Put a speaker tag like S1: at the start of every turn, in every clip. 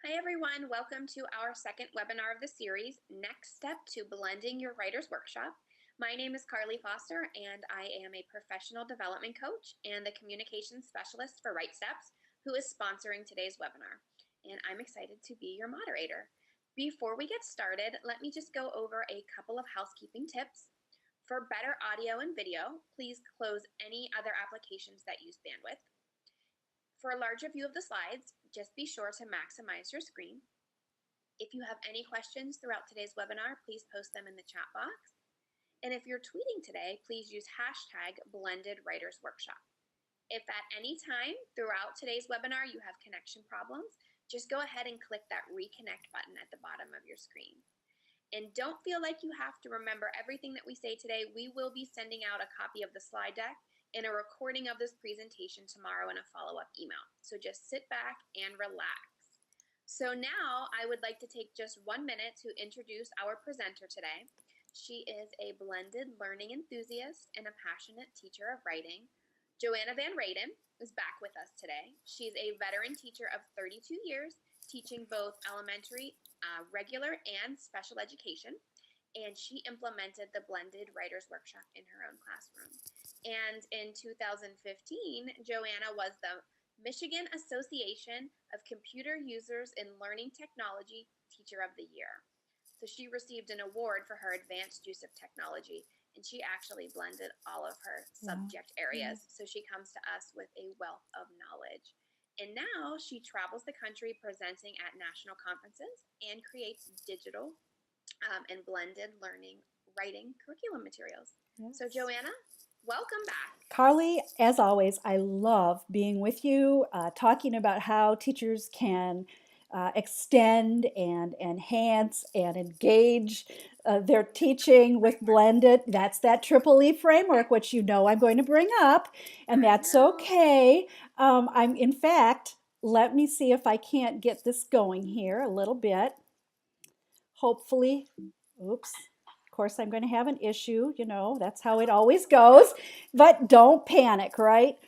S1: Hi everyone, welcome to our second webinar of the series, Next Step to Blending Your Writer's Workshop. My name is Carly Foster and I am a professional development coach and the communications specialist for WriteSteps, who is sponsoring today's webinar. And I'm excited to be your moderator. Before we get started, let me just go over a couple of housekeeping tips. For better audio and video, please close any other applications that use bandwidth. For a larger view of the slides, just be sure to maximize your screen. If you have any questions throughout today's webinar, please post them in the chat box. And if you're tweeting today, please use hashtag #BlendedWritersWorkshop. If at any time throughout today's webinar you have connection problems, just go ahead and click that reconnect button at the bottom of your screen. And don't feel like you have to remember everything that we say today. We will be sending out a copy of the slide deck and a recording of this presentation tomorrow in a follow-up email. So just sit back and relax. So now I would like to take just 1 minute to introduce our presenter today. She is a blended learning enthusiast and a passionate teacher of writing. Joanna Van Raden is back with us today. She's a veteran teacher of 32 years, teaching both elementary, regular, and special education. And she implemented the Blended Writers Workshop in her own classroom. And in 2015, Joanna was the Michigan Association of Computer Users in Learning Technology Teacher of the Year. So she received an award for her advanced use of technology, and she actually blended all of her subject areas. So she comes to us with a wealth of knowledge. And now she travels the country presenting at national conferences and creates digital and blended learning writing curriculum materials. Yes. So Joanna, welcome back.
S2: Carly, as always, I love being with you, talking about how teachers can extend and enhance and engage their teaching with blended. That's that Triple E framework, which you know I'm going to bring up, and that's okay. In fact, let me see if I can't get this going here a little bit. Hopefully, oops. Of course, I'm going to have an issue, that's how it always goes, but don't panic, right?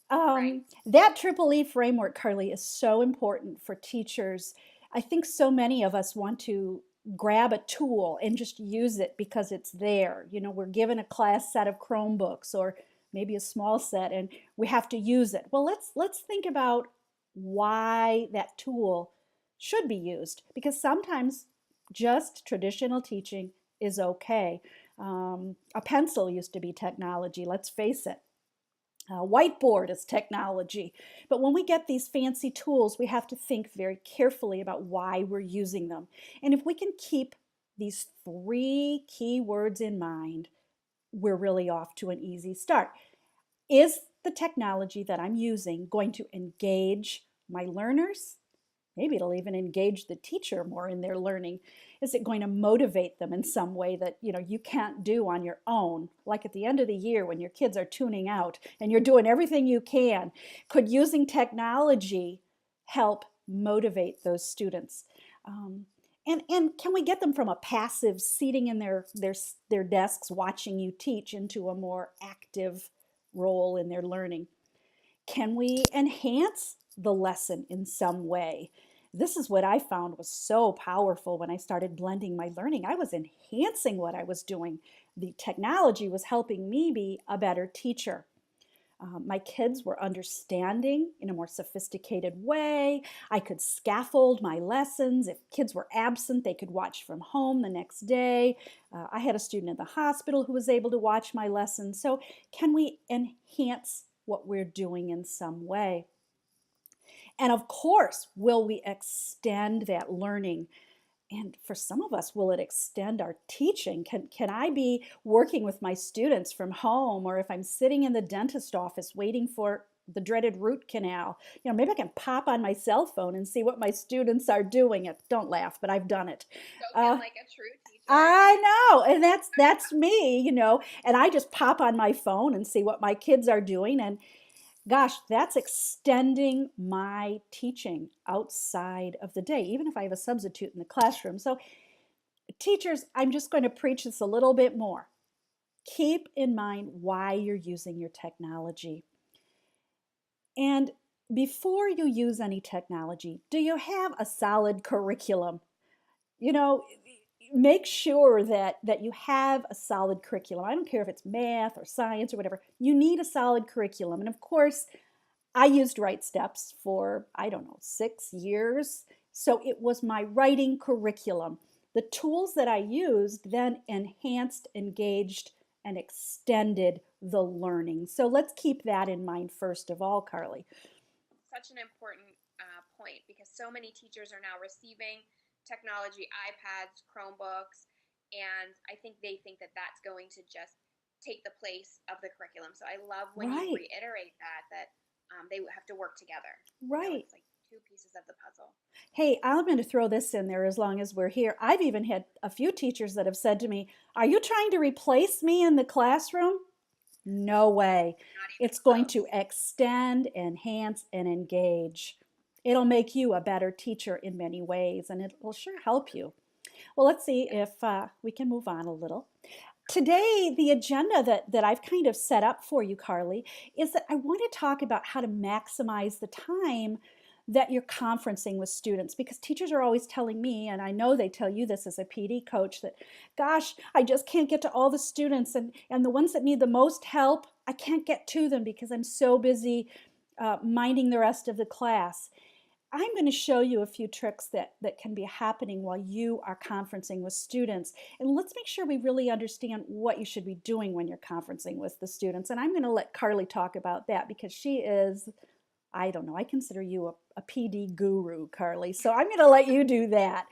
S2: That Triple E framework, Carly, is so important for teachers. I think so many of us want to grab a tool and just use it because it's there. We're given a class set of Chromebooks or maybe a small set and we have to use it. Well, let's think about why that tool should be used, because sometimes just traditional teaching is okay. A pencil used to be technology, let's face it. Whiteboard is technology. But when we get these fancy tools, we have to think very carefully about why we're using them. And if we can keep these 3 key words in mind, we're really off to an easy start. Is the technology that I'm using going to engage my learners? Maybe it'll even engage the teacher more in their learning. Is it going to motivate them in some way that you can't do on your own? Like at the end of the year when your kids are tuning out and you're doing everything you can, could using technology help motivate those students? And can we get them from a passive seating in their desks watching you teach into a more active role in their learning? Can we enhance the lesson in some way? This is what I found was so powerful when I started blending my learning. I was enhancing what I was doing. The technology was helping me be a better teacher. My kids were understanding in a more sophisticated way. I could scaffold my lessons. If kids were absent, they could watch from home the next day. I had a student in the hospital who was able to watch my lessons. So can we enhance what we're doing in some way? And of course, will we extend that learning? And for some of us, will it extend our teaching? Can I be working with my students from home, or if I'm sitting in the dentist office waiting for the dreaded root canal, maybe I can pop on my cell phone and see what my students are doing. Don't laugh, but I've done it.
S1: Like a true teacher.
S2: I know, and that's me, and I just pop on my phone and see what my kids are doing, and gosh, that's extending my teaching outside of the day, even if I have a substitute in the classroom. So teachers, I'm just going to preach this a little bit more. Keep in mind why you're using your technology. And before you use any technology, do you have a solid curriculum? You know, make sure that you have a solid curriculum. I don't care if it's math or science or whatever. You need a solid curriculum. And of course, I used WriteSteps for, I don't know, 6 years. So it was my writing curriculum. The tools that I used then enhanced, engaged, and extended the learning. So let's keep that in mind first of all, Carly.
S1: Such an important point because so many teachers are now receiving technology, iPads, Chromebooks, and I think they think that that's going to just take the place of the curriculum. So I love when you
S2: Right,
S1: reiterate that they have to work together.
S2: right.
S1: It's like two pieces of the puzzle.
S2: Hey, I'm going to throw this in there as long as we're here. I've even had a few teachers that have said to me, "Are you trying to replace me in the classroom?" No way.
S1: Not even
S2: It's going to
S1: close.
S2: extend, enhance, and engage. It'll make you a better teacher in many ways, and it will sure help you. Well, let's see
S1: Yeah.
S2: if we can move on a little.
S1: Sure.
S2: Today, the agenda that I've kind of set up for you, Carly, is that I want to talk about how to maximize the time that you're conferencing with students, because teachers are always telling me, and I know they tell you this as a PD coach, that gosh, I just can't get to all the students, and the ones that need the most help, I can't get to them because I'm so busy minding the rest of the class. I'm going to show you a few tricks that can be happening while you are conferencing with students. And let's make sure we really understand what you should be doing when you're conferencing with the students. And I'm going to let Carly talk about that because she is, I don't know, I consider you a PD guru, Carly. So I'm going to let you do that.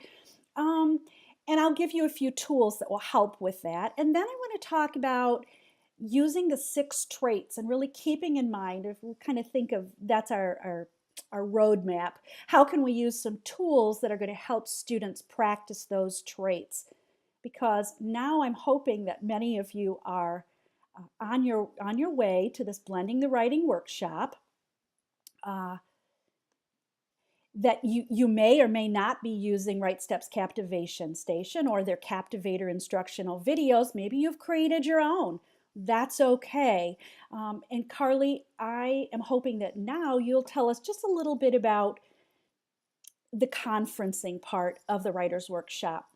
S2: Um, and I'll give you a few tools that will help with that. And then I want to talk about using the 6 traits and really keeping in mind, if we kind of think of that's our roadmap, how can we use some tools that are going to help students practice those traits? Because now I'm hoping that many of you are on your way to this blending the writing workshop. Uh, that you may or may not be using WriteSteps Captivation Station or their Captivator instructional videos. Maybe you've created your own. That's okay. And Carly, I am hoping that now you'll tell us just a little bit about the conferencing part of the Writer's Workshop.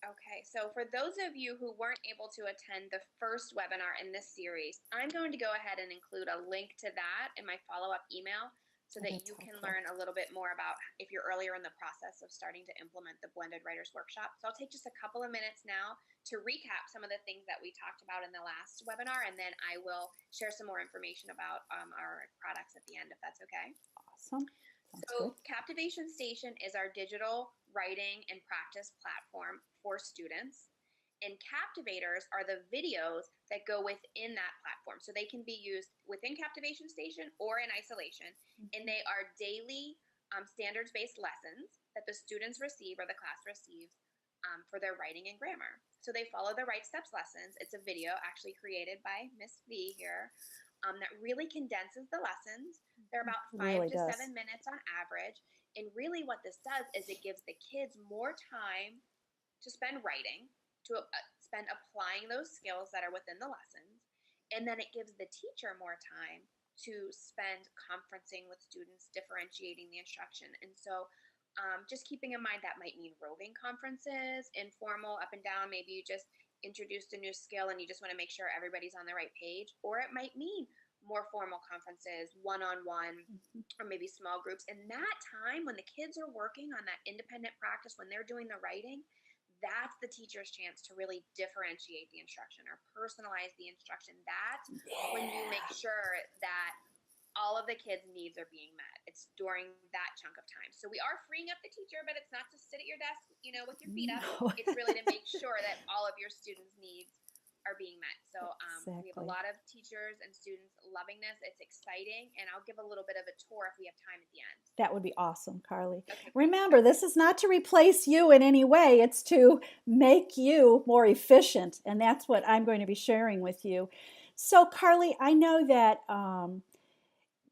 S1: Okay, so for those of you who weren't able to attend the first webinar in this series, I'm going to go ahead and include a link to that in my follow-up email so
S2: Oh,
S1: that
S2: that's
S1: you can
S2: helpful.
S1: learn a little bit more about if you're earlier in the process of starting to implement the Blended Writers Workshop. So I'll take just a couple of minutes now to recap some of the things that we talked about in the last webinar, and then I will share some more information about our products at the end, if that's okay.
S2: Awesome. Sounds good.
S1: So, Captivation Station is our digital writing and practice platform for students. And captivators are the videos that go within that platform. So they can be used within Captivation Station or in isolation. And they are daily standards based lessons that the students receive or the class receives for their writing and grammar. So they follow the WriteSteps lessons. It's a video actually created by Miss V here that really condenses the lessons. They're about
S2: It
S1: five
S2: really
S1: to
S2: does.
S1: seven minutes on average. And really, what this does is it gives the kids more time to spend writing, to spend applying those skills that are within the lessons. And then it gives the teacher more time to spend conferencing with students, differentiating the instruction. And so, just keeping in mind that might mean roving conferences, informal, up and down. Maybe you just introduced a new skill and you just want to make sure everybody's on the right page. Or it might mean more formal conferences, one on one,
S2: Mhm.
S1: or maybe small groups. And that time when the kids are working on that independent practice, when they're doing the writing, that's the teacher's chance to really differentiate the instruction or personalize the instruction. That's when you make
S2: Yeah.
S1: sure that all of the kids' needs are being met. It's during that chunk of time. So we are freeing up the teacher, but it's not to sit at your desk, with your feet up.
S2: No.
S1: It's really to make sure that all of your students' needs are being met. So we have a
S2: Exactly.
S1: lot of teachers and students loving this. It's exciting, and I'll give a little bit of a tour if we have time at the end.
S2: That would be awesome, Carly.
S1: Okay, great.
S2: Remember, this is not to replace you in any way, it's to make you more efficient. And that's what I'm going to be sharing with you. So, Carly, I know that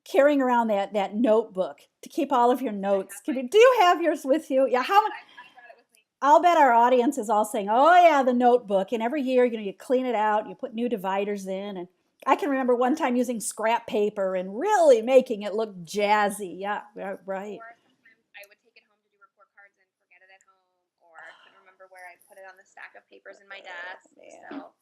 S2: carrying around that notebook to keep all of your
S1: I
S2: notes.
S1: have my.
S2: Do you have yours with you? Yeah.
S1: Yes, I brought it with me.
S2: I'll bet our audience is all saying, "Oh yeah, the notebook." And every year, you clean it out, you put new dividers in, and I can remember one time using scrap paper and really making it look jazzy. Yeah, right.
S1: Or sometimes I would take it home to do report cards and forget it at home, or couldn't remember where I put it on the stack of papers in my desk.
S2: Man.
S1: So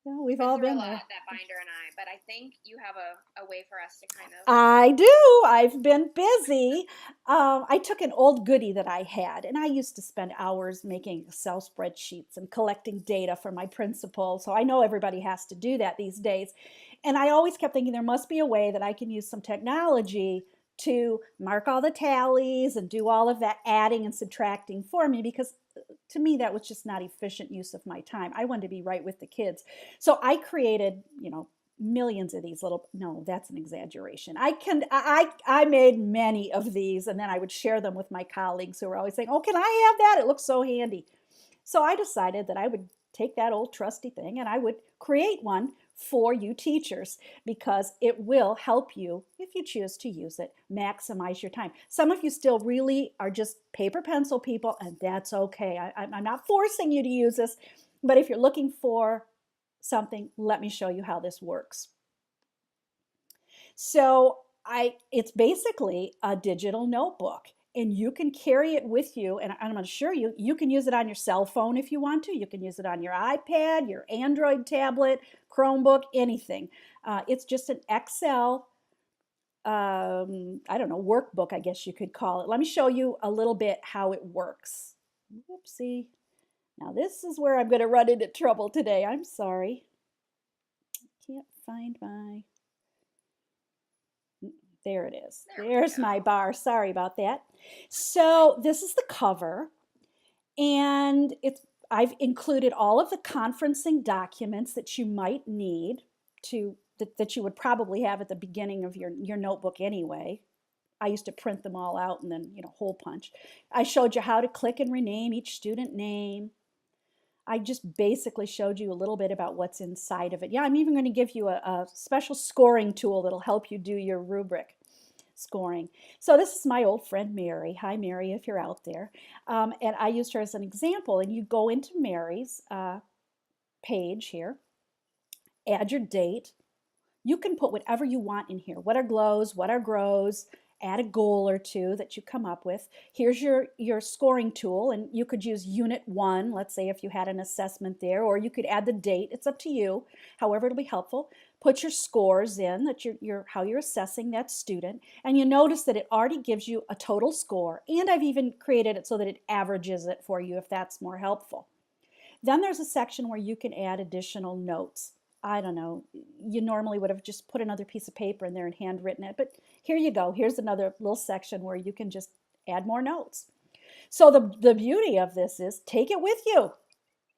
S2: No,
S1: we've
S2: we've
S1: been
S2: all
S1: through a
S2: been
S1: lot,
S2: there.
S1: that binder and I. But I think you have a way for us to kind of.
S2: I do. I've been busy. I took an old goodie that I had, and I used to spend hours making Excel spreadsheets and collecting data for my principal. So I know everybody has to do that these days. And I always kept thinking there must be a way that I can use some technology to mark all the tallies and do all of that adding and subtracting for me because to me that was just not efficient use of my time. I wanted to be right with the kids. So I created, millions of these little, no, that's an exaggeration. I made many of these and then I would share them with my colleagues who were always saying, "Oh, can I have that? It looks so handy." So I decided that I would take that old trusty thing and I would create one for you teachers because it will help you, if you choose to use it, maximize your time. Some of you still really are just paper pencil people, and that's okay. I'm not forcing you to use this, but if you're looking for something, let me show you how this works. So it's basically a digital notebook and you can carry it with you. And I'm going to assure you, you can use it on your cell phone if you want to. You can use it on your iPad, your Android tablet, Chromebook, anything. It's just an Excel, I don't know, workbook, I guess you could call it. Let me show you a little bit how it works. Whoopsie. Now this is where I'm going to run into trouble today. I'm sorry. Can't find my, there it is. There's my bar. Sorry about that. So this is the cover, and I've included all of the conferencing documents that you might need that you would probably have at the beginning of your notebook anyway. I used to print them all out and then, hole punch. I showed you how to click and rename each student name. I just basically showed you a little bit about what's inside of it. Yeah, I'm even going to give you a special scoring tool that'll help you do your rubric scoring. So this is my old friend Mary. Hi, Mary, if you're out there. And I used her as an example. And you go into Mary's page here, add your date. You can put whatever you want in here. What are glows? What are grows? Add a goal or two that you come up with. Here's your scoring tool, and you could use unit 1, let's say if you had an assessment there, or you could add the date. It's up to you. However, it'll be helpful. Put your scores in, that how you're assessing that student, and you notice that it already gives you a total score, and I've even created it so that it averages it for you if that's more helpful. Then there's a section where you can add additional notes. I don't know, you normally would have just put another piece of paper in there and handwritten it, but here you go. Here's another little section where you can just add more notes. So the beauty of this is take it with you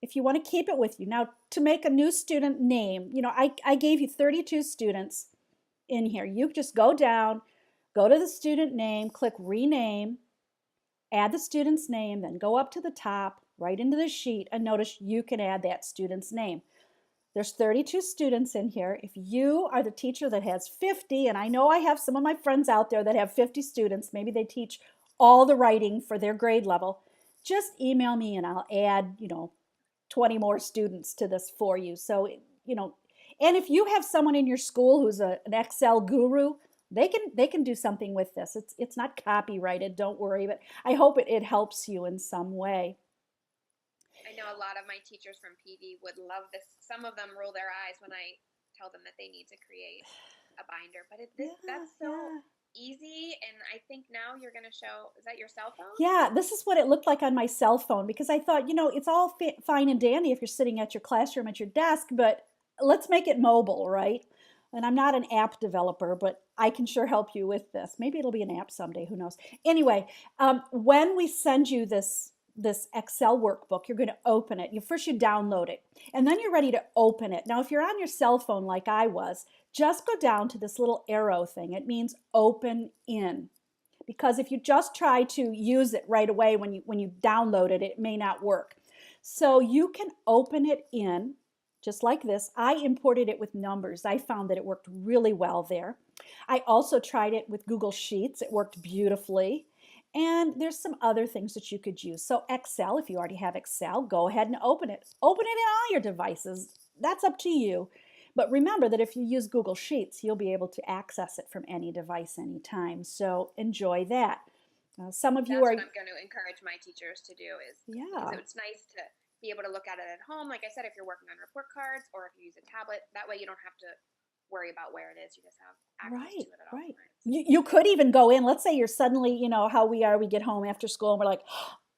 S2: if you want to keep it with you. Now, to make a new student name, I gave you 32 students in here. You just go down, go to the student name, click rename, add the student's name, then go up to the top, right into the sheet, and notice you can add that student's name. There's 32 students in here. If you are the teacher that has 50, and I know I have some of my friends out there that have 50 students, maybe they teach all the writing for their grade level, just email me and I'll add, 20 more students to this for you. So, and if you have someone in your school who's an Excel guru, they can do something with this. It's not copyrighted, don't worry, but I hope it helps you in some way.
S1: I know a lot of my teachers from PD would love this. Some of them roll their eyes when I tell them that they need to create a binder, but that's so easy. And I think now you're going to show, is that your cell phone?
S2: Yeah, this is what it looked like on my cell phone because I thought, it's all fine and dandy if you're sitting at your classroom at your desk, but let's make it mobile, right? And I'm not an app developer, but I can sure help you with this. Maybe it'll be an app someday, who knows? Anyway, when we send you this Excel workbook, you're going to open it. First you download it, and then you're ready to open it. Now, if you're on your cell phone like I was, just go down to this little arrow thing. It means open in. Because if you just try to use it right away when you download it, it may not work. So you can open it in just like this. I imported it with numbers. I found that it worked really well there. I also tried it with Google Sheets. It worked beautifully. And there's some other things that you could use. So Excel, if you already have Excel, go ahead and open it. Open it in all your devices. That's up to you. But remember that if you use Google Sheets, you'll be able to access it from any device anytime. So enjoy that. Some of you
S1: That's
S2: are,
S1: what I'm going to encourage my teachers to do is because
S2: yeah,
S1: it's nice to be able to look at it at home. Like I said, if you're working on report cards or if you use a tablet, that way you don't have to worry about where it is. You just have access
S2: right,
S1: to it at all
S2: right.
S1: times.
S2: You could even go in, let's say you're suddenly, you know, how we are, we get home after school and we're like,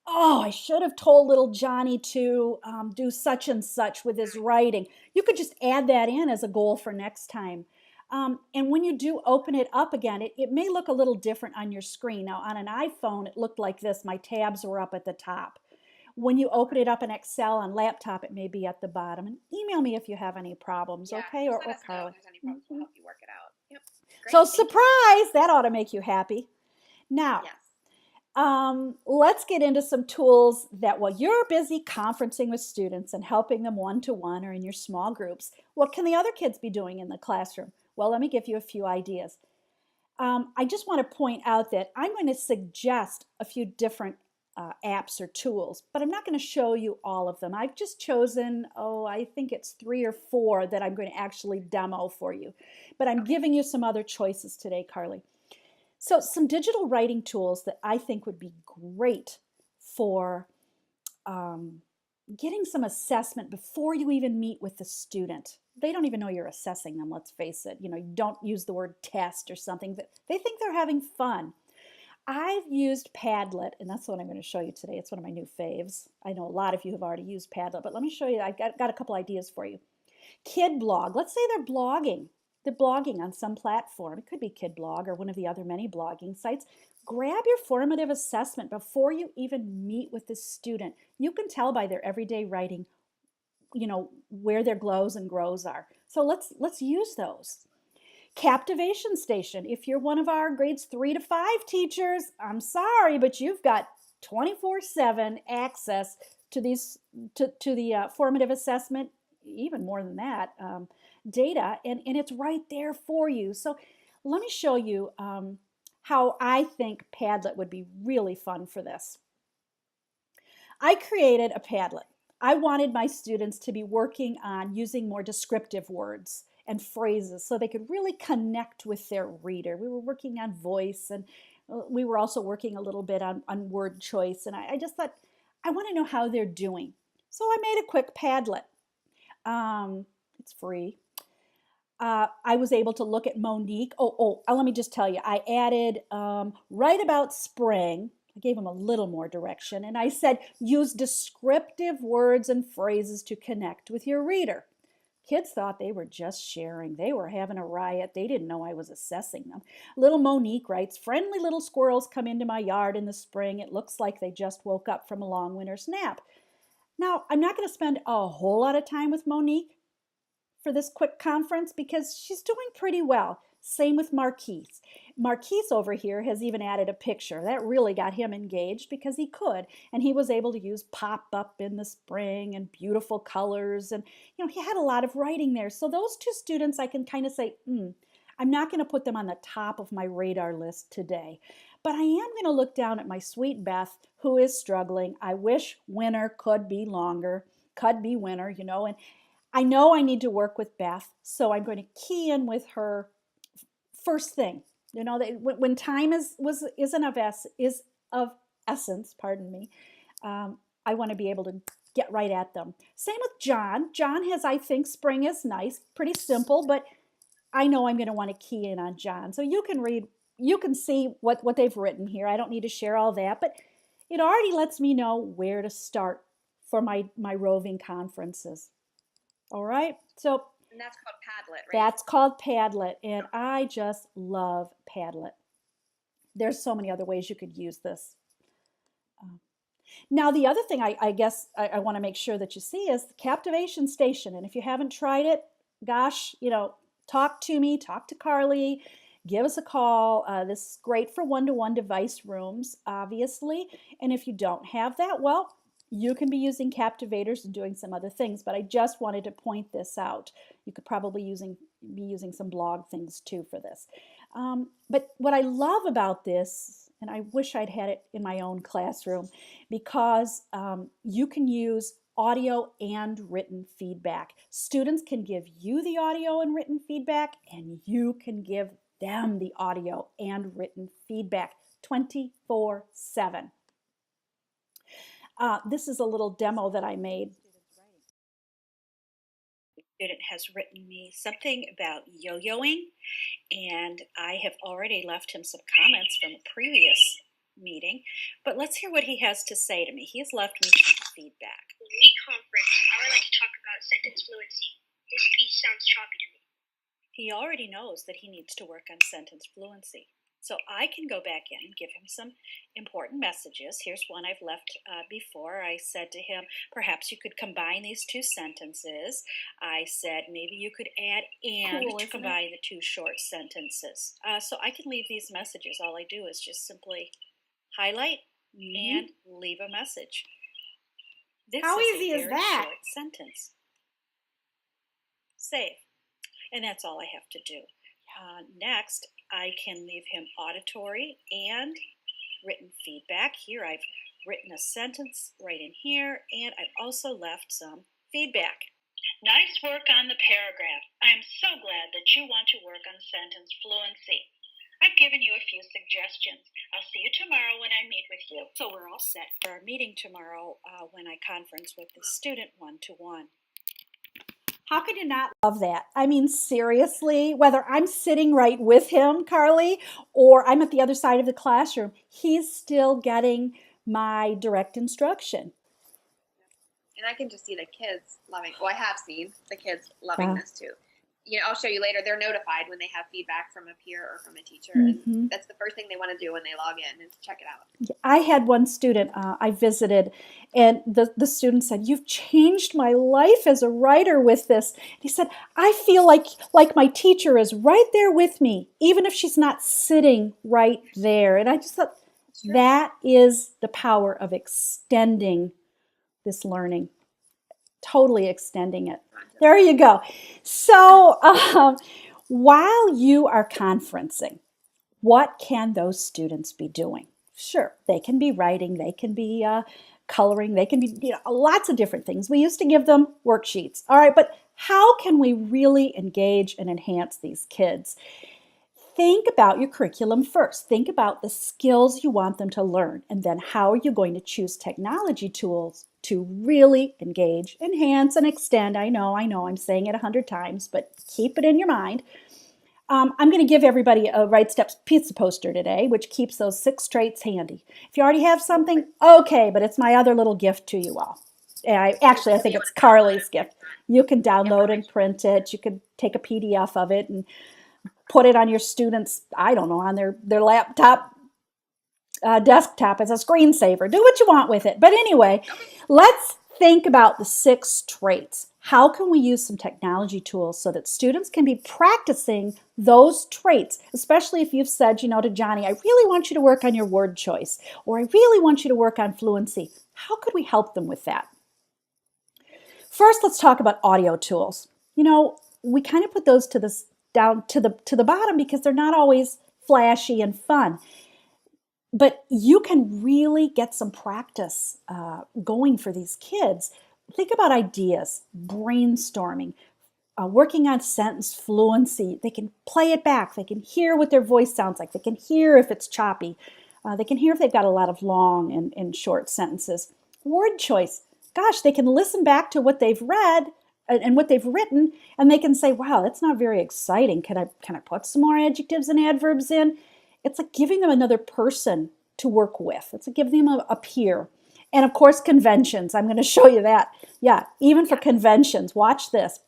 S2: oh, I should have told little Johnny to do such and such with his writing. You could just add that in as a goal for next time. And when you do open it up again, it may look a little different on your screen. Now, on an iPhone, it looked like this. My tabs were up at the top. When you open
S1: Okay.
S2: it up in Excel on laptop, it may be at the bottom. And email me if you have any problems,
S1: Yeah.
S2: okay?
S1: Just let
S2: Or
S1: us know
S2: Carly.
S1: if there's any problems. We'll
S2: Mhm.
S1: help you work it out. Yep.
S2: So
S1: Great. Thank you.
S2: surprise, that ought to make you happy. Now,
S1: Yes.
S2: let's get into some tools that while you're busy conferencing with students and helping them one-to-one or in your small groups, what can the other kids be doing in the classroom? Well, let me give you a few ideas. I just want to point out that I'm going to suggest a few different apps or tools, but I'm not going to show you all of them. I've just chosen, oh, I think it's 3 or 4 that I'm going to actually demo for you. But I'm
S1: Okay.
S2: giving you some other choices today, Carly. So, some digital writing tools that I think would be great for um, getting some assessment before you even meet with the student. They don't even know you're assessing them, let's face it. You know, you don't use the word test or something. They think they're having fun. I've used Padlet, and that's what I'm going to show you today. It's one of my new faves. I know a lot of you have already used Padlet, but let me show you. I've got a couple ideas for you. Kid blog. Let's say they're blogging. They're blogging on some platform. It could be Kid Blog or one of the other many blogging sites. Grab your formative assessment before you even meet with the student. You can tell by their everyday writing, you know, where their glows and grows are. So let's use those. Captivation Station. If you're one of our grades 3 to 5 teachers, I'm sorry, but you've got 24/7 access to these to the formative assessment, even more than that, data, and it's right there for you. So let me show you how I think Padlet would be really fun for this. I created a Padlet. I wanted my students to be working on using more descriptive words and phrases so they could really connect with their reader. We were working on voice and we were also working a little bit on word choice. And I just thought, I want to know how they're doing. So I made a quick Padlet. It's free. I was able to look at Monique. Let me just tell you, I added right about spring. I gave them a little more direction, and I said, use descriptive words and phrases to connect with your reader. Kids thought they were just sharing. They were having a riot. They didn't know I was assessing them. Little Monique writes, friendly little squirrels come into my yard in the spring. It looks like they just woke up from a long winter's nap. Now, I'm not going to spend a whole lot of time with Monique for this quick conference because she's doing pretty well. Same with Marquise. Marquise over here has even added a picture. That really got him engaged because he could. And he was able to use pop up in the spring and beautiful colors. And, you know, he had a lot of writing there. So those 2 students, I can kind of say, I'm not going to put them on the top of my radar list today. But I am going to look down at my sweet Beth, who is struggling. I wish winter could be longer, could be winter, you know, and I know I need to work with Beth, so I'm going to key in with her first thing. You know, when time is of essence, pardon me, I want to be able to get right at them. Same with John. John has, I think, spring is nice, pretty simple, but I know I'm going to want to key in on John. So you can see what they've written here. I don't need to share all that, but it already lets me know where to start for my roving conferences. All right, so
S1: And that's called Padlet, right?
S2: that's called Padlet, and I just love Padlet. There's so many other ways you could use this. Now, the other thing I guess I want to make sure that you see is the Captivation Station. And if you haven't tried it, gosh, you know, talk to me, talk to Carly, give us a call. This is great for one-to-one device rooms, obviously. And if you don't have that, well, you can be using captivators and doing some other things, but I just wanted to point this out. You could probably be using some blog things too for this. But what I love about this, and I wish I'd had it in my own classroom, because you can use audio and written feedback. Students can give you the audio and written feedback, and you can give them the audio and written feedback 24/7. This is a little demo that I made. Student has written me something about yo-yoing, and I have already left him some comments from a previous meeting, but let's hear what he has to say to me. He has left me some feedback.
S3: In the conference, I would like to talk about sentence fluency. This piece sounds choppy to me.
S2: He already knows that he needs to work on sentence fluency. So I can go back in and give him some important messages. Here's one I've left before. I said to him, perhaps you could combine these two sentences. I said maybe you could add and to combine the two short sentences. So I can leave these messages. All I do is just simply highlight and leave a message.
S4: How easy is that?
S2: Short sentence. Save. And that's all I have to do. Next, I can leave him auditory and written feedback. Here I've written a sentence right in here, and I've also left some feedback.
S3: Nice work on the paragraph. I'm so glad that you want to work on sentence fluency. I've given you a few suggestions. I'll see you tomorrow when I meet with you.
S2: So we're all set for our meeting tomorrow when I conference with the student one-to-one. How could you not love that? I mean, seriously, whether I'm sitting right with him, Carly, or I'm at the other side of the classroom, he's still getting my direct instruction.
S1: And I can just see the kids loving, well, I have seen the kids loving this too. You know, I'll show you later. They're notified when they have feedback from a peer or from a teacher. And that's the first thing they want to do when they log in is check it out.
S2: I had one student I visited, and the student said, "You've changed my life as a writer with this." He said, "I feel like my teacher is right there with me, even if she's not sitting right there." And I just thought, that is the power of extending this learning. Totally extending it. There you go. So while you are conferencing, what can those students be doing? Sure, they can be writing, they can be coloring, they can be lots of different things. We used to give them worksheets. All right, but how can we really engage and enhance these kids? Think about your curriculum first. Think about the skills you want them to learn, and then how are you going to choose technology tools to really engage, enhance, and extend. I know, I'm saying it 100 times, but keep it in your mind. I'm going to give everybody a WriteSteps pizza poster today, which keeps those 6 traits handy. If you already have something, okay, but it's my other little gift to you all. I think it's Carly's gift. You can download and print it. You could take a PDF of it and put it on your students, I don't know, on their laptop, desktop as a screensaver. Do what you want with it. But anyway, let's think about the 6 traits. How can we use some technology tools so that students can be practicing those traits, especially if you've said, to Johnny, I really want you to work on your word choice, or I really want you to work on fluency. How could we help them with that? First, let's talk about audio tools. We kind of put those down to the bottom because they're not always flashy and fun. But you can really get some practice going for these kids. Think about ideas, brainstorming, working on sentence fluency. They can play it back. They can hear what their voice sounds like. They can hear if it's choppy. They can hear if they've got a lot of long and short sentences. Word choice. Gosh, they can listen back to what they've read and what they've written, and they can say, wow, that's not very exciting. Can I put some more adjectives and adverbs in? It's like giving them another person to work with. It's like giving them a peer. And of course, conventions. I'm going to show you that. Yeah, even for conventions. Watch this.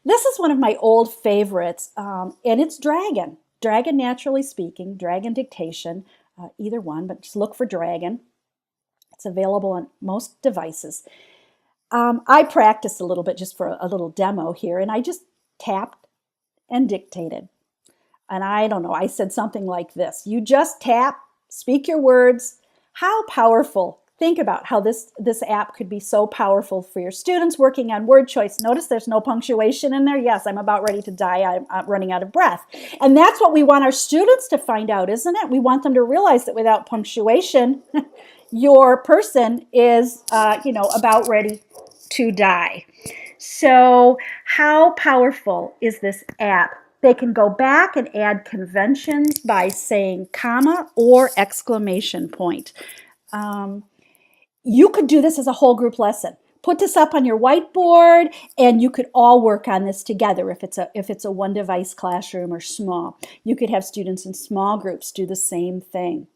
S2: This is one of my old favorites, and it's Dragon. Dragon Naturally Speaking, Dragon Dictation, either one, but just look for Dragon. It's available on most devices. I practiced a little bit just for a little demo here, and I just tapped and dictated. And I don't know, I said something like this. You just tap, speak your words. How powerful. Think about how this app could be so powerful for your students working on word choice. Notice there's no punctuation in there. Yes, I'm about ready to die. I'm running out of breath. And that's what we want our students to find out, isn't it? We want them to realize that without punctuation, your person is, about ready to die. So how powerful is this app? They can go back and add conventions by saying comma or exclamation point. You could do this as a whole group lesson. Put this up on your whiteboard, and you could all work on this together if it's a one device classroom or small. You could have students in small groups do the same thing.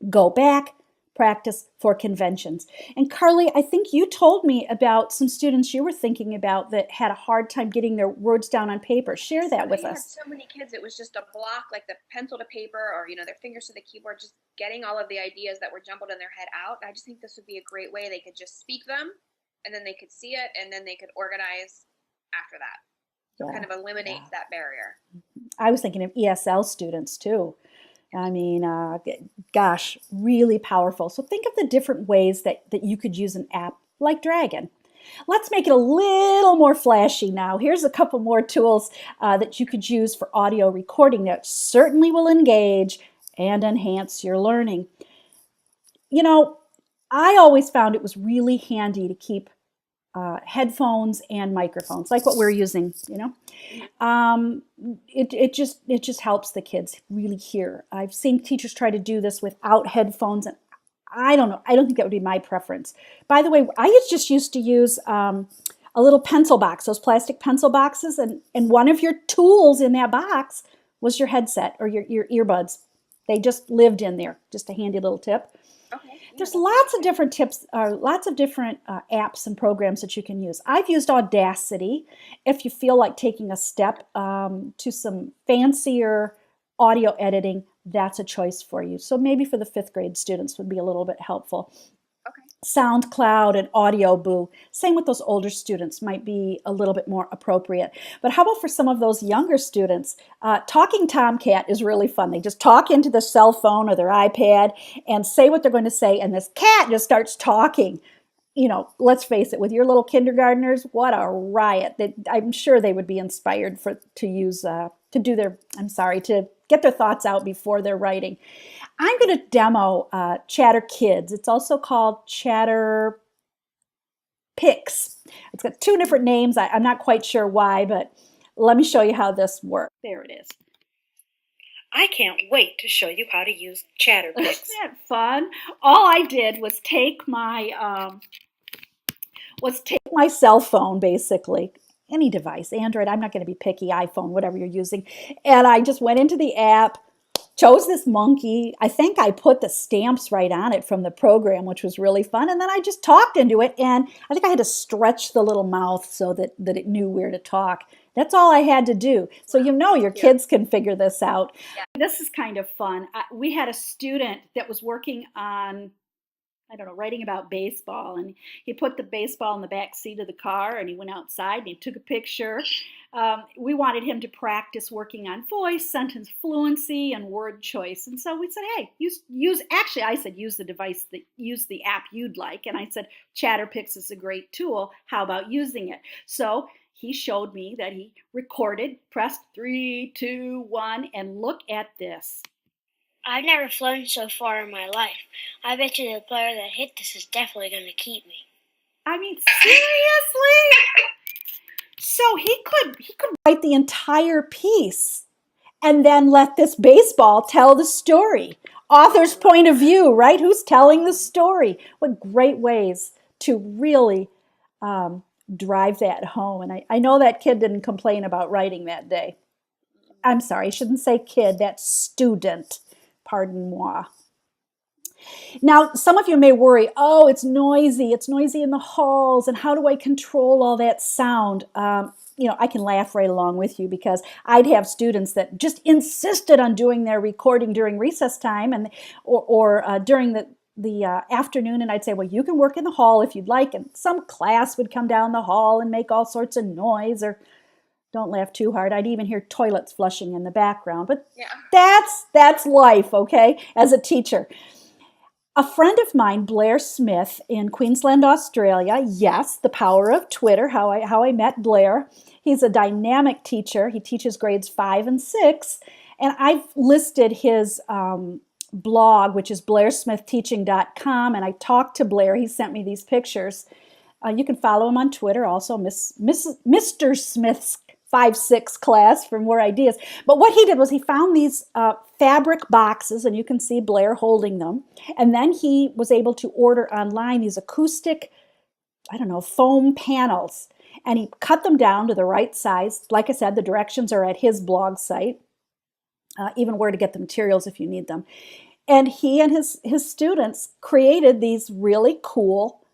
S2: Go back, practice for conventions. And Carly, I think you told me about some students you were thinking about that had a hard time getting their words down on paper. Share that with us.
S1: So many kids, it was just a block, like the pencil to paper or, their fingers to the keyboard, just getting all of the ideas that were jumbled in their head out. I just think this would be a great way. They could just speak them, and then they could see it, and then they could organize after that. So it kind of eliminates that barrier.
S2: I was thinking of ESL students too. I mean, gosh, really powerful. So think of the different ways that you could use an app like Dragon. Let's make it a little more flashy now. Here's a couple more tools that you could use for audio recording that certainly will engage and enhance your learning. I always found it was really handy to keep headphones and microphones, like what we're using, It just helps the kids really hear. I've seen teachers try to do this without headphones, and I don't know. I don't think that would be my preference. By the way, I just used to use a little pencil box, those plastic pencil boxes, and one of your tools in that box was your headset or your earbuds. They just lived in there. Just a handy little tip.
S1: Okay.
S2: There's lots of different tips, lots of different apps and programs that you can use. I've used Audacity. If you feel like taking a step to some fancier audio editing, that's a choice for you. So maybe for the 5th grade students would be a little bit helpful.
S1: Okay.
S2: SoundCloud and Audio Boo. Same with those older students, might be a little bit more appropriate. But how about for some of those younger students? Talking Tomcat is really fun. They just talk into the cell phone or their iPad and say what they're going to say, and this cat just starts talking. Let's face it, with your little kindergartners, what a riot. I'm sure they would be inspired to get their thoughts out before they're writing. I'm going to demo Chatter Kids. It's also called Chatter Pix. It's got 2 different names. I'm not quite sure why, but let me show you how this works. There it is.
S4: I can't wait to show you how to use Chatter Pix.
S2: Isn't that fun? All I did was take my cell phone, basically, any device, Android, I'm not going to be picky, iPhone, whatever you're using, and I just went into the app, chose this monkey. I think I put the stamps right on it from the program, which was really fun, and then I just talked into it, and I think I had to stretch the little mouth so that it knew where to talk. That's all I had to do. So your kids can figure this out. Yeah. This is kind of fun. We had a student that was working on, writing about baseball, and he put the baseball in the back seat of the car, and he went outside and he took a picture. We wanted him to practice working on voice, sentence fluency, and word choice. And so we said, hey, use the app you'd like. And I said, ChatterPix is a great tool. How about using it? So he showed me that he recorded, pressed 3, 2, 1, and look at this.
S5: I've never flown so far in my life. I bet you the player that hit this is definitely going to keep me.
S2: I mean, seriously? So he could write the entire piece and then let this baseball tell the story. Author's point of view, right? Who's telling the story? What great ways to really drive that home. And I know that kid didn't complain about writing that day. I'm sorry, I shouldn't say kid, that's student. Pardon moi. Now, some of you may worry, oh, it's noisy in the halls, and how do I control all that sound? I can laugh right along with you, because I'd have students that just insisted on doing their recording during recess time or during the afternoon, and I'd say, well, you can work in the hall if you'd like, and some class would come down the hall and make all sorts of noise, or don't laugh too hard, I'd even hear toilets flushing in the background. But yeah. That's life, okay, as a teacher. A friend of mine, Blair Smith in Queensland, Australia, yes, the power of Twitter, how I met Blair. He's a dynamic teacher. He teaches grades 5 and 6. And I've listed his blog, which is blairsmithteaching.com. And I talked to Blair. He sent me these pictures. You can follow him on Twitter also, Mr. Smith's 5-6 class for more ideas. But what he did was he found these fabric boxes, and you can see Blair holding them. And then he was able to order online these acoustic, I don't know, foam panels. And he cut them down to the right size. Like I said, the directions are at his blog site, even where to get the materials if you need them. And he and his students created these really cool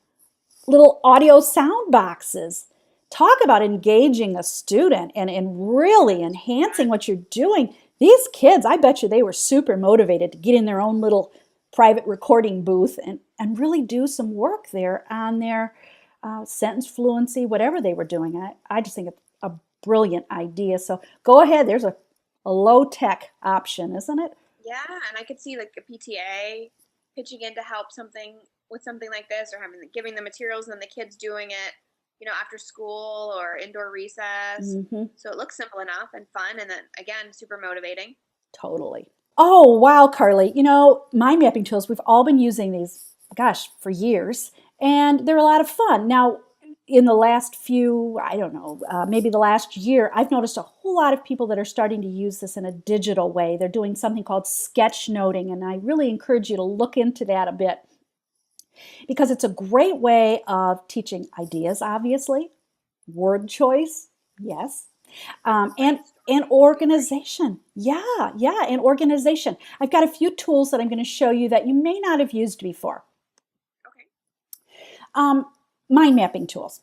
S2: little audio sound boxes. Talk about engaging a student and really enhancing what you're doing. These kids, I bet you they were super motivated to get in their own little private recording booth and really do some work there on their sentence fluency, whatever they were doing. I just think it's a brilliant idea. So go ahead. There's a low-tech option, isn't it?
S1: Yeah, and I could see like a PTA pitching in to help with something like this, or giving the materials and then the kids doing it, after school or indoor recess.
S2: Mm-hmm.
S1: So it looks simple enough and fun, and then again, super motivating.
S2: Totally. Oh, wow, Carly. Mind mapping tools, we've all been using these, gosh, for years, and they're a lot of fun. Now, in the last few, I don't know, maybe the last year, I've noticed a whole lot of people that are starting to use this in a digital way. They're doing something called sketchnoting, and I really encourage you to look into that a bit because it's a great way of teaching ideas, obviously, word choice, yes, and organization. Yeah, and organization. I've got a few tools that I'm going to show you that you may not have used before.
S1: Okay.
S2: Mind mapping tools.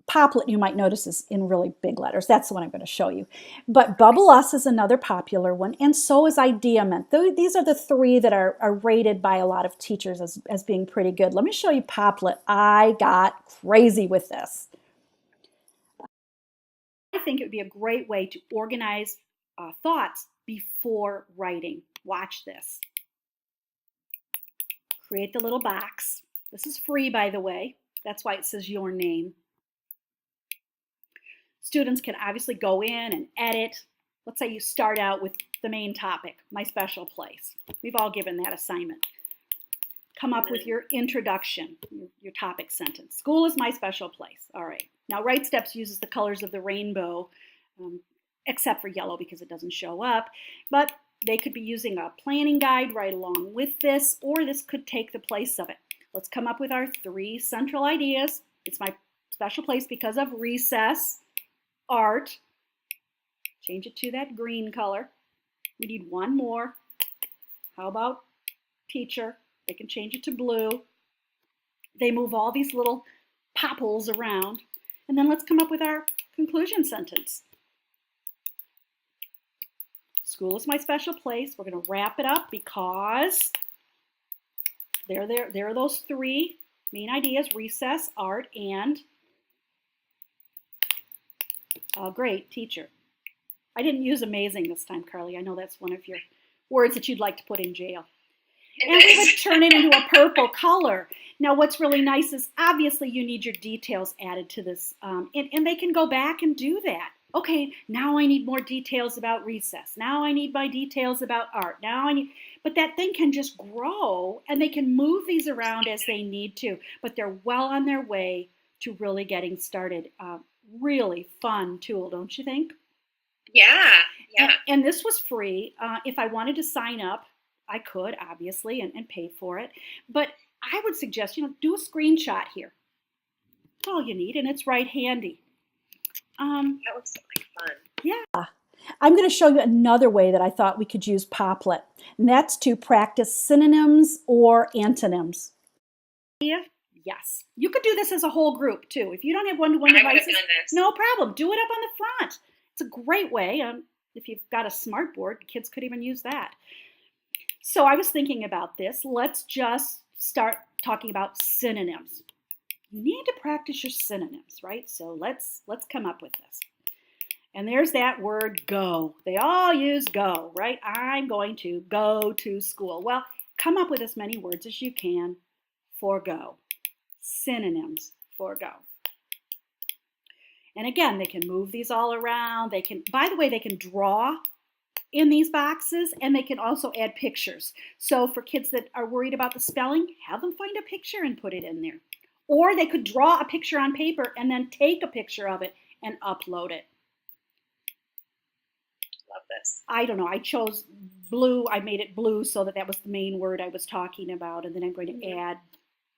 S2: Poplet, you might notice, is in really big letters. That's the one I'm going to show you. But Bubble Us is another popular one, and so is IdeaMint. These are the three that are rated by a lot of teachers as being pretty good. Let me show you Poplet. I got crazy with this. I think it would be a great way to organize thoughts before writing. Watch this. Create the little box. This is free, by the way. That's why it says your name. Students can obviously go in and edit. Let's say you start out with the main topic, my special place. We've all given that assignment. Come up with your introduction, your topic sentence. School is my special place. All right. Now, WriteSteps uses the colors of the rainbow, except for yellow because it doesn't show up. But they could be using a planning guide right along with this, or this could take the place of it. Let's come up with our 3 central ideas. It's my special place because of recess. Art, change it to that green color. We need one more. How about teacher? They can change it to blue. They move all these little popples around. And then let's come up with our conclusion sentence. School is my special place. We're going to wrap it up because there are those 3 main ideas, recess, art, and great, teacher. I didn't use amazing this time, Carly. I know that's one of your words that you'd like to put in jail. And we would turn it into a purple color. Now, what's really nice is obviously you need your details added to this, and they can go back and do that. Okay, now I need more details about recess. Now I need my details about art. But that thing can just grow, and they can move these around as they need to. But they're well on their way to really getting started. Really fun tool, don't you think?
S1: Yeah.
S2: And this was free. If I wanted to sign up, I could, obviously, and pay for it. But I would suggest, do a screenshot here. That's all you need, and it's right handy.
S1: That looks like fun.
S2: Yeah. I'm going to show you another way that I thought we could use Poplet, and that's to practice synonyms or antonyms. Yeah. Yes. You could do this as a whole group, too. If you don't have one-to-one devices, no problem. Do it up on the front. It's a great way. If you've got a smart board, kids could even use that. So I was thinking about this. Let's just start talking about synonyms. You need to practice your synonyms, right? So let's come up with this. And there's that word go. They all use go, right? I'm going to go to school. Well, come up with as many words as you can for go. Synonyms for go. And again, they can move these all around. By the way, they can draw in these boxes, and they can also add pictures. So for kids that are worried about the spelling, have them find a picture and put it in there. Or they could draw a picture on paper and then take a picture of it and upload it.
S1: Love this.
S2: I don't know, I chose blue, I made it blue so that was the main word I was talking about, and then I'm going to add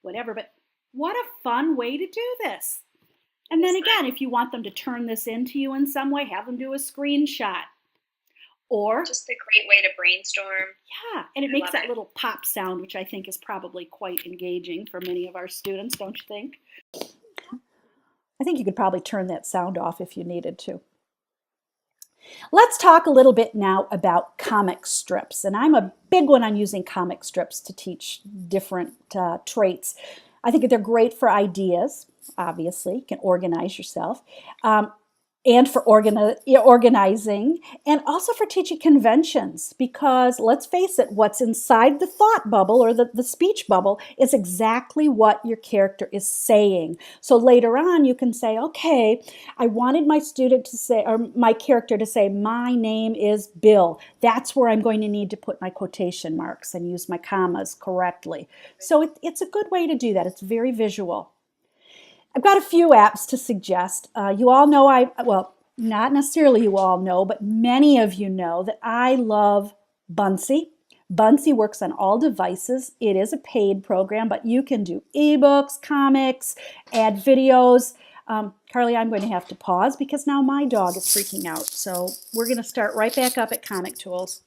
S2: whatever, but what a fun way to do this. And then again, if you want them to turn this into you in some way, have them do a screenshot. Or
S1: just a great way to brainstorm.
S2: Yeah, and it makes that little pop sound, which I think is probably quite engaging for many of our students, don't you think? I think you could probably turn that sound off if you needed to. Let's talk a little bit now about comic strips. And I'm a big one on using comic strips to teach different traits. I think they're great for ideas, obviously. You can organize yourself. And for organizing, and also for teaching conventions, because let's face it, what's inside the thought bubble or the speech bubble is exactly what your character is saying. So later on you can say, okay, I wanted my student to say, or my character to say, my name is Bill. That's where I'm going to need to put my quotation marks and use my commas correctly. So it's a good way to do that. It's very visual. I've got a few apps to suggest. You all know well, not necessarily you all know, but many of you know that I love Buncee. Buncee works on all devices. It is a paid program, but you can do ebooks, comics, add videos. Carly, I'm going to have to pause because now my dog is freaking out. So we're going to start right back up at Comic Tools.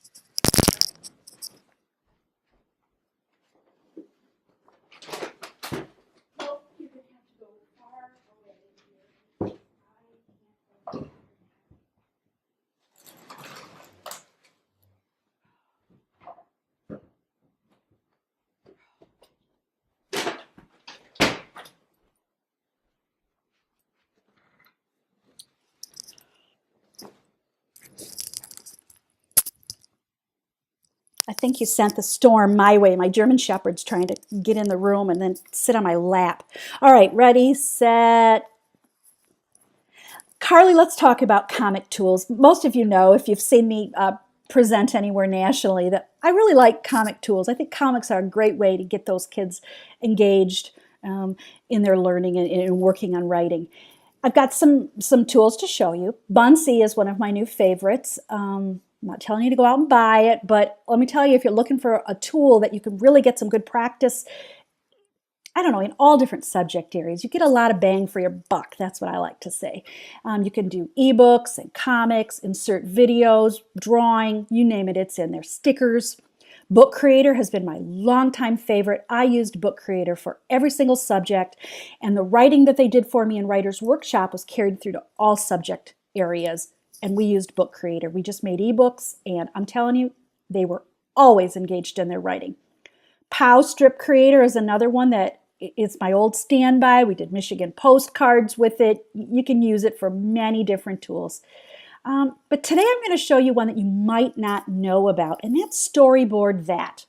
S2: I think you sent the storm my way. My German Shepherd's trying to get in the room and then sit on my lap. All right, ready, set. Carly, let's talk about comic tools. Most of you know, if you've seen me present anywhere nationally, that I really like comic tools. I think comics are a great way to get those kids engaged in their learning and working on writing. I've got some tools to show you. Buncee is one of my new favorites. I'm not telling you to go out and buy it, but let me tell you, if you're looking for a tool that you can really get some good practice, I don't know, in all different subject areas, you get a lot of bang for your buck. That's what I like to say. You can do ebooks and comics, insert videos, drawing, you name it, it's in there. Stickers. Book Creator has been my longtime favorite. I used Book Creator for every single subject, and the writing that they did for me in Writer's Workshop was carried through to all subject areas, and we used Book Creator. We just made ebooks, and I'm telling you, they were always engaged in their writing. POW Strip Creator is another one that is my old standby. We did Michigan postcards with it. You can use it for many different tools. But today I'm going to show you one that you might not know about, and that's Storyboard That.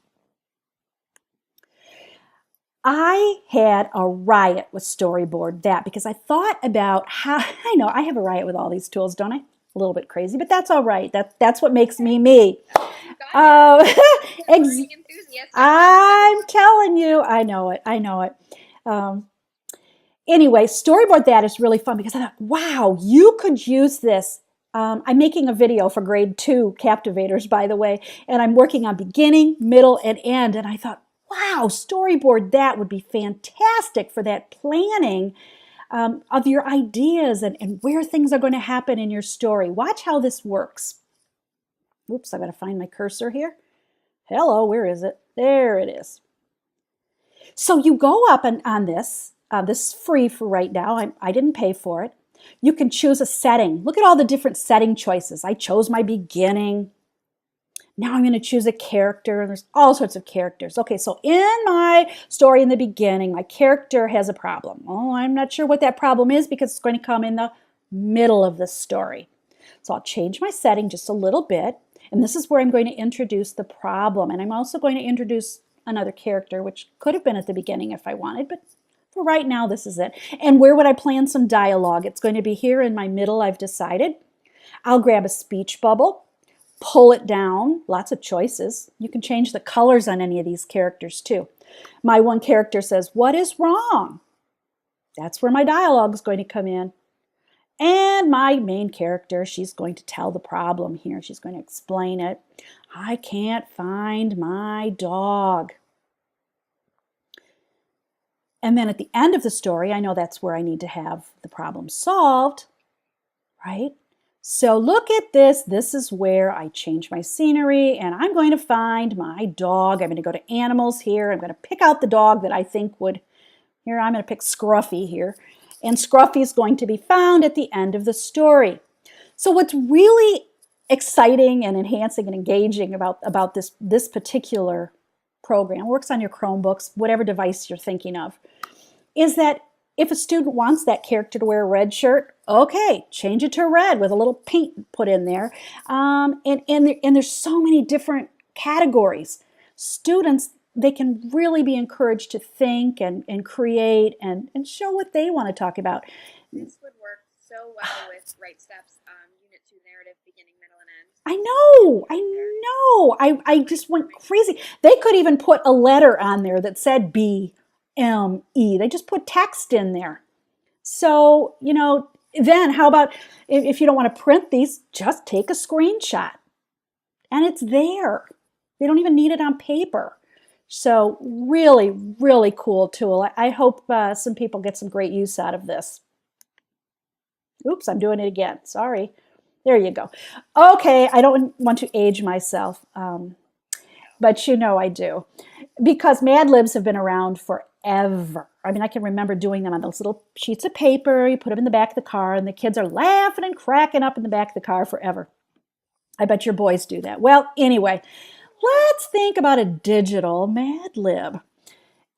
S2: I had a riot with Storyboard That because I thought about how, I know I have a riot with all these tools, don't I? A little bit crazy, but that's all right. That's what makes me me. I'm telling you, I know it. Anyway, Storyboard That is really fun because I thought, wow, you could use this. I'm making a video for grade 2 Captivators, by the way, and I'm working on beginning, middle, and end. And I thought, wow, Storyboard That would be fantastic for that planning of your ideas and where things are going to happen in your story. Watch how this works. Oops, I've got to find my cursor here. Hello, where is it? There it is. So you go up on this. This is free for right now. I didn't pay for it. You can choose a setting. Look at all the different setting choices. I chose my beginning. Now I'm going to choose a character, and there's all sorts of characters. Okay, so in my story in the beginning, my character has a problem. Oh, I'm not sure what that problem is because it's going to come in the middle of the story. So I'll change my setting just a little bit, and this is where I'm going to introduce the problem. And I'm also going to introduce another character, which could have been at the beginning if I wanted, but for right now, this is it. And where would I plan some dialogue? It's going to be here in my middle, I've decided. I'll grab a speech bubble, pull it down, lots of choices. You can change the colors on any of these characters too. My one character says, "What is wrong?" That's where my dialogue is going to come in. And my main character, she's going to tell the problem here. She's going to explain it. I can't find my dog. And then at the end of the story, I know that's where I need to have the problem solved, right? So look at this. This is where I change my scenery and I'm going to find my dog. I'm going to go to animals here. I'm going to pick out the dog that I think would, here I'm going to pick Scruffy here. And Scruffy is going to be found at the end of the story. So what's really exciting and enhancing and engaging about this particular program, works on your Chromebooks, whatever device you're thinking of, is that if a student wants that character to wear a red shirt, okay, change it to red with a little paint put in there. And there's so many different categories. Students, they can really be encouraged to think and create and show what they want to talk about.
S1: This would work so well with WriteSteps Unit 2 narrative, beginning, middle, and end.
S2: I know. I just went crazy. They could even put a letter on there that said BME. They just put text in there. So, then how about if you don't want to print these, just take a screenshot. And it's there. They don't even need it on paper. So really, really cool tool. I hope some people get some great use out of this. Oops, I'm doing it again. Sorry. There you go. Okay, I don't want to age myself, but I do. Because Mad Libs have been around forever. I mean, I can remember doing them on those little sheets of paper. You put them in the back of the car, and the kids are laughing and cracking up in the back of the car forever. I bet your boys do that. Well, anyway, let's think about a digital Mad Lib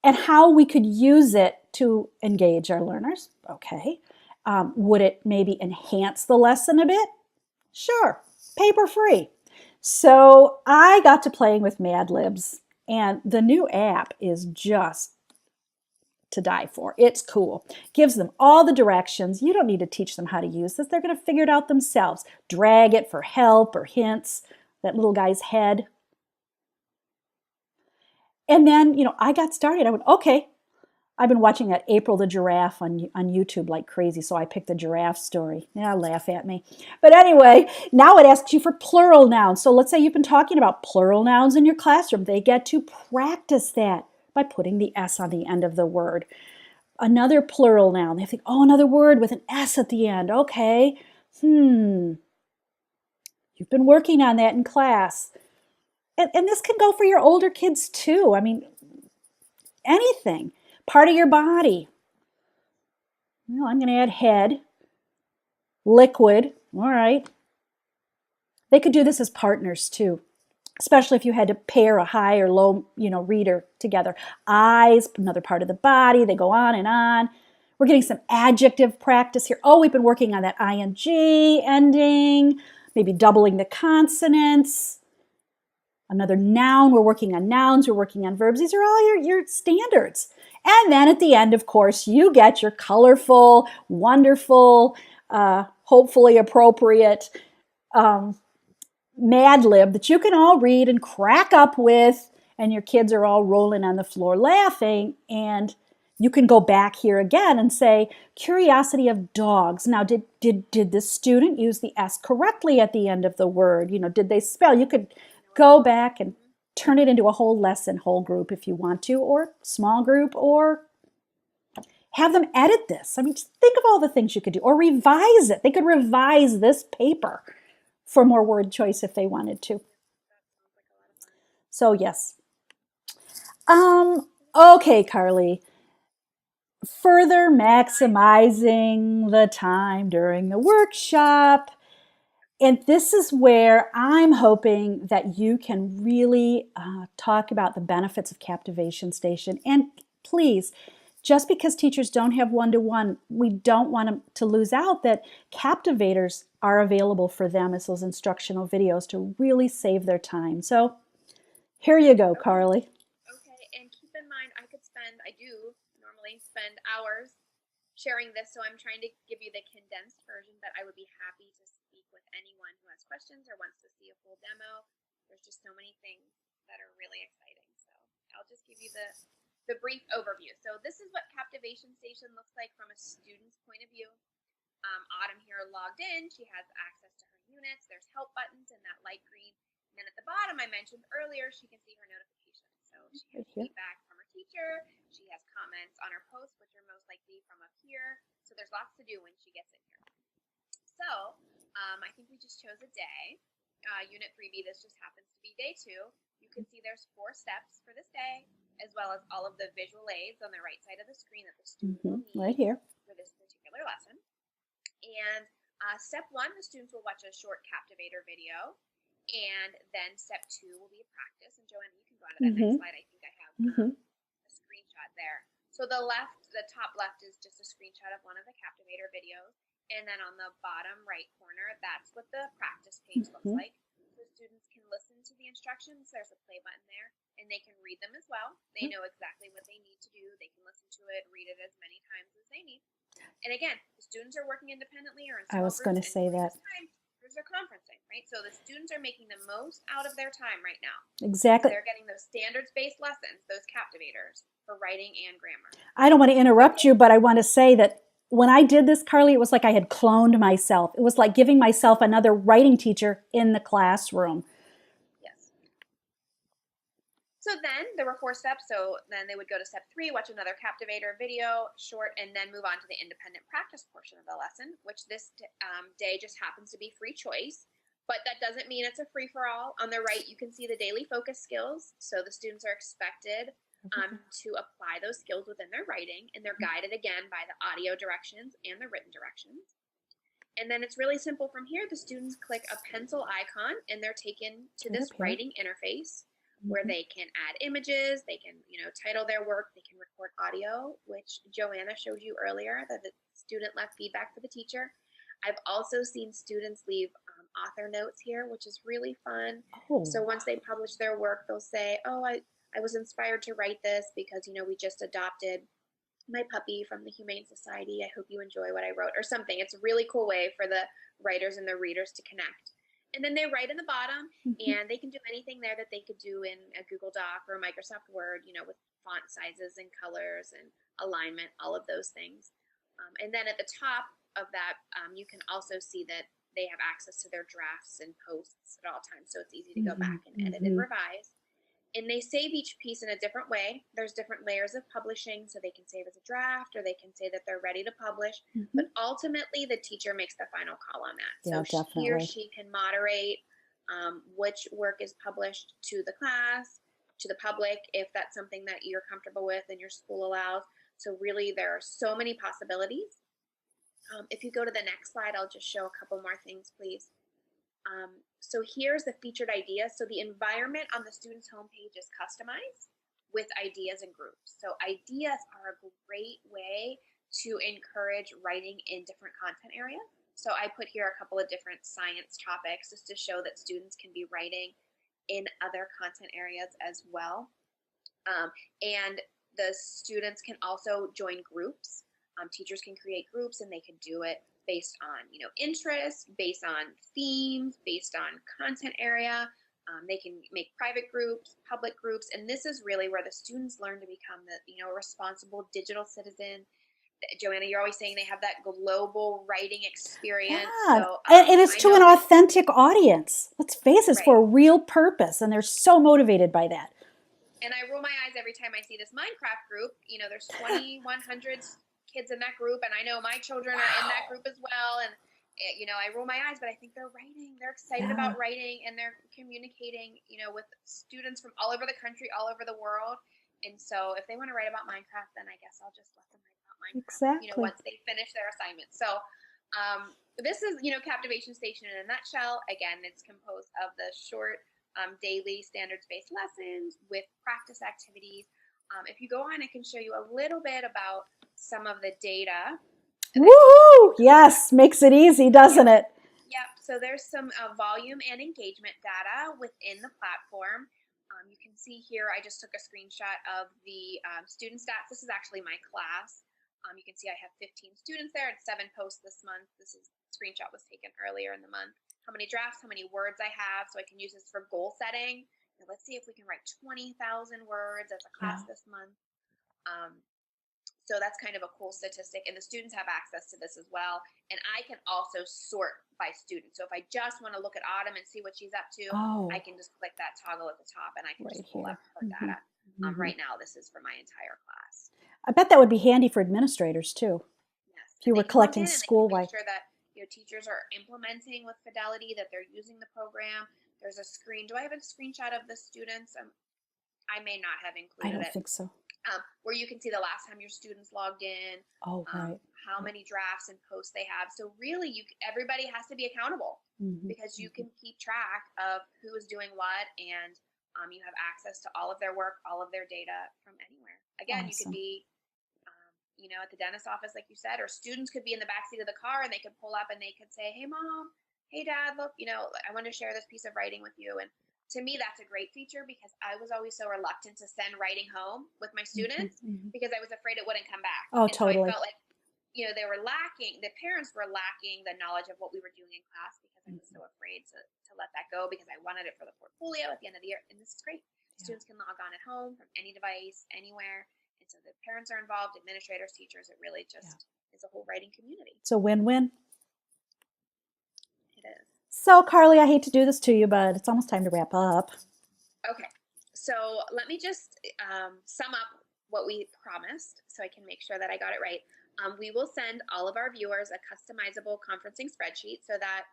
S2: and how we could use it to engage our learners. Okay. Would it maybe enhance the lesson a bit? Sure, paper free. So I got to playing with Mad Libs, and the new app is just to die for. It's cool. Gives them all the directions. You don't need to teach them how to use this. They're going to figure it out themselves. Drag it for help or hints. That little guy's head. And then, I got started. I went, okay. I've been watching that April the Giraffe on YouTube like crazy, so I picked the giraffe story. Yeah, laugh at me. But anyway, now it asks you for plural nouns. So let's say you've been talking about plural nouns in your classroom. They get to practice that by putting the S on the end of the word. Another plural noun. They think, oh, another word with an S at the end. Okay. You've been working on that in class. And this can go for your older kids too. I mean, anything. Part of your body. Well, I'm going to add head, liquid. All right. They could do this as partners too, especially if you had to pair a high or low, reader together. Eyes, another part of the body. They go on and on. We're getting some adjective practice here. Oh, we've been working on that ing ending, maybe doubling the consonants. Another noun, we're working on nouns, we're working on verbs. These are all your standards. And then at the end, of course, you get your colorful, wonderful, hopefully appropriate Mad Lib that you can all read and crack up with, and your kids are all rolling on the floor laughing. And you can go back here again and say, curiosity of dogs. Now, did the student use the S correctly at the end of the word? Did they spell? You could go back and turn it into a whole lesson, whole group if you want to, or small group, or have them edit this. I mean, just think of all the things you could do, or revise it. They could revise this paper for more word choice if they wanted to. So yes. Okay, Carly. Further maximizing the time during the workshop. And this is where I'm hoping that you can really talk about the benefits of Captivation Station. And please, just because teachers don't have one-to-one, we don't want them to lose out that Captivators are available for them as those instructional videos to really save their time. So here you go, Carly.
S1: Okay, and keep in mind, I do normally spend hours sharing this, so I'm trying to give you the condensed version, but I would be happy to speak with anyone who has questions or wants to see a full demo. There's just so many things that are really exciting. So I'll just give you the brief overview. So this is what Captivation Station looks like from a bottom here, logged in, she has access to her units. There's help buttons in that light green. And then at the bottom, I mentioned earlier, she can see her notifications. So she has feedback from her teacher. She has comments on her posts, which are most likely from up here. So there's lots to do when she gets in here. So I think we just chose a day. Unit 3B, this just happens to be day 2. You can see there's 4 steps for this day, as well as all of the visual aids on the right side of the screen that the student will need
S2: right here
S1: for this particular lesson. And step 1, the students will watch a short Captivator video. And then step 2 will be a practice. And Joanna, you can go on to that next slide. I think I have a screenshot there. So the top left is just a screenshot of one of the Captivator videos. And then on the bottom right corner, that's what the practice page looks like. So students can listen to the instructions. There's a play button there, and they can read them as well. They know exactly what they need to do. They can listen to it, read it as many times as they need. And again, the students are working independently or in small groups.
S2: I was going to say that.
S1: There's their conferencing, right? So the students are making the most out of their time right now.
S2: Exactly.
S1: They're getting those standards-based lessons, those Captivators for writing and grammar.
S2: I don't want to interrupt you, but I want to say that when I did this, Carly, it was like I had cloned myself. It was like giving myself another writing teacher in the classroom.
S1: Yes. So then there were 4 steps. So then they would go to step 3, watch another Captivator video, short, and then move on to the independent practice portion of the lesson, which this day just happens to be free choice. But that doesn't mean it's a free-for-all. On the right, you can see the daily focus skills. So the students are expected to apply those skills within their writing, and they're guided again by the audio directions and the written directions. And then it's really simple from here. The students click a pencil icon, and they're taken to this writing interface where they can add images, they can, title their work, they can record audio, which Joanna showed you earlier, that the student left feedback for the teacher. I've also seen students leave author notes here, which is really fun. So once they publish their work, they'll say, I was inspired to write this because, we just adopted my puppy from the Humane Society. I hope you enjoy what I wrote, or something. It's a really cool way for the writers and the readers to connect. And then they write in the bottom, and they can do anything there that they could do in a Google Doc or a Microsoft Word, with font sizes and colors and alignment, all of those things. And then at the top of that, you can also see that they have access to their drafts and posts at all times, so it's easy to go back and edit and revise. And they save each piece in a different way. There's different layers of publishing, so they can save as a draft, or they can say that they're ready to publish. But ultimately, the teacher makes the final call on that.
S2: Yeah,
S1: so he or she can moderate which work is published to the class, to the public, if that's something that you're comfortable with and your school allows. So really, there are so many possibilities. If you go to the next slide, I'll just show a couple more things, please. So here's the featured ideas. So the environment on the student's homepage is customized with ideas and groups. So ideas are a great way to encourage writing in different content areas. So I put here a couple of different science topics just to show that students can be writing in other content areas as well. And the students can also join groups. Teachers can create groups, and they can do it based on, interests, based on themes, based on content area. They can make private groups, public groups, and this is really where the students learn to become a responsible digital citizen. Joanna, you're always saying they have that global writing experience.
S2: Yeah.
S1: So,
S2: and it's to an authentic audience. Let's face it, it's for a real purpose, and they're so motivated by that.
S1: And I roll my eyes every time I see this Minecraft group. There's 2,100 kids in that group, and I know my children are in that group as well. And I roll my eyes, but I think they're writing. They're excited about writing, and they're communicating, with students from all over the country, all over the world. And so if they want to write about Minecraft, then I guess I'll just let them write about Minecraft.
S2: Exactly.
S1: Once they finish their assignment. So this is, Captivation Station in a nutshell. Again, it's composed of the short daily standards-based lessons with practice activities. If you go on, I can show you a little bit about some of the data.
S2: Woohoo! Yes, makes it easy, doesn't it?
S1: Yep. So there's some volume and engagement data within the platform. You can see here, I just took a screenshot of the student stats. This is actually my class. You can see I have 15 students there and 7 posts this month. Screenshot was taken earlier in the month. How many drafts, how many words I have, so I can use this for goal setting. Let's see if we can write 20,000 words as a class this month. So that's kind of a cool statistic, and the students have access to this as well. And I can also sort by student. So if I just want to look at Autumn and see what she's up to,
S2: Oh,
S1: I can just click that toggle at the top, and I can
S2: right
S1: just pull
S2: here.
S1: up her data.
S2: Mhm.
S1: Right now, this is for my entire class.
S2: I bet that would be handy for administrators too.
S1: Yes,
S2: If you
S1: and
S2: were
S1: they can log
S2: collecting
S1: in and they can
S2: school-wide.
S1: make sure that teachers are implementing with Fidelity, that they're using the program. There's a screen. Do I have a screenshot of the students? I may not have
S2: I
S1: included
S2: don't
S1: it.
S2: think so.
S1: Where you can see the last time your students logged in,
S2: Oh, right.
S1: how many drafts and posts they have. So really, everybody has to be accountable,
S2: Mhm.
S1: because you can keep track of who is doing what, and you have access to all of their work, all of their data from anywhere. Again, you could
S2: Awesome.
S1: be, at the dentist's office, like you said, or students could be in the backseat of the car and they could pull up and they could say, "Hey, mom, hey, dad, look, I want to share this piece of writing with you." And to me, that's a great feature, because I was always so reluctant to send writing home with my students because I was afraid it wouldn't come back.
S2: Oh,
S1: And so I
S2: totally.
S1: felt like, they were lacking, the parents were lacking the knowledge of what we were doing in class, because I was so afraid to let that go, because I wanted it for the portfolio at the end of the year. And this is great. Students can log on at home from any device, anywhere. And so the parents are involved, administrators, teachers. It really just is a whole writing community.
S2: It's a win-win.
S1: It is.
S2: So, Carly, I hate to do this to you, but it's almost time to wrap up.
S1: Okay. So let me just sum up what we promised so I can make sure that I got it right. We will send all of our viewers a customizable conferencing spreadsheet, so that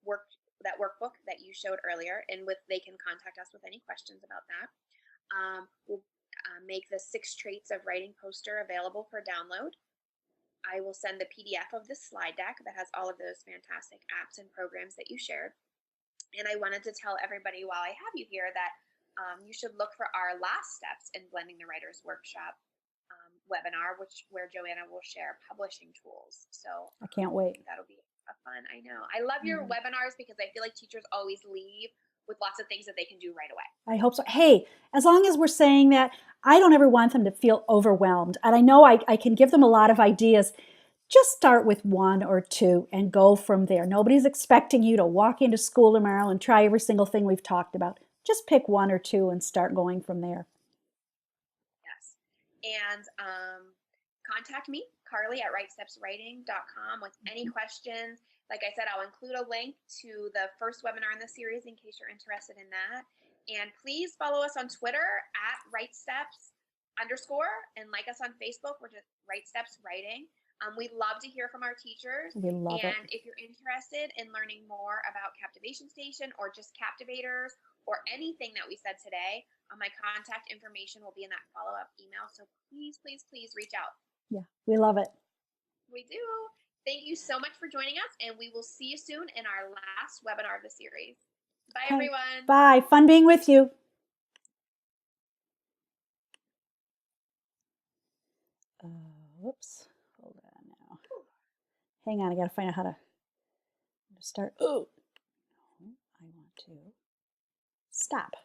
S1: workbook that you showed earlier, and they can contact us with any questions about that. We'll make the 6 traits of writing poster available for download. I will send the PDF of this slide deck that has all of those fantastic apps and programs that you shared. And I wanted to tell everybody while I have you here that you should look for our last steps in blending the writer's workshop webinar, where Joanna will share publishing tools. So
S2: I can't wait.
S1: That'll be a fun. I know. I love your webinars, because I feel like teachers always leave with lots of things that they can do right away.
S2: I hope so. Hey, as long as we're saying that, I don't ever want them to feel overwhelmed. And I know I can give them a lot of ideas. Just start with 1 or 2 and go from there. Nobody's expecting you to walk into school tomorrow and try every single thing we've talked about. Just pick 1 or 2 and start going from there.
S1: Yes. And contact me, Carly, at WriteStepsWriting.com with any questions. Like I said, I'll include a link to the first webinar in the series in case you're interested in that. And please follow us on Twitter at WriteSteps_, and like us on Facebook. We're just WriteSteps Writing. We love to hear from our teachers.
S2: We love it.
S1: And if you're interested in learning more about Captivation Station, or just Captivators, or anything that we said today, my contact information will be in that follow-up email. So please, please, please reach out.
S2: Yeah, we love it.
S1: We do. Thank you so much for joining us, and we will see you soon in our last webinar of the series. Bye, everyone.
S2: Bye. Fun being with you. Whoops. Hold on now. Hang on. I got to find out how to start. Oh, I want to stop.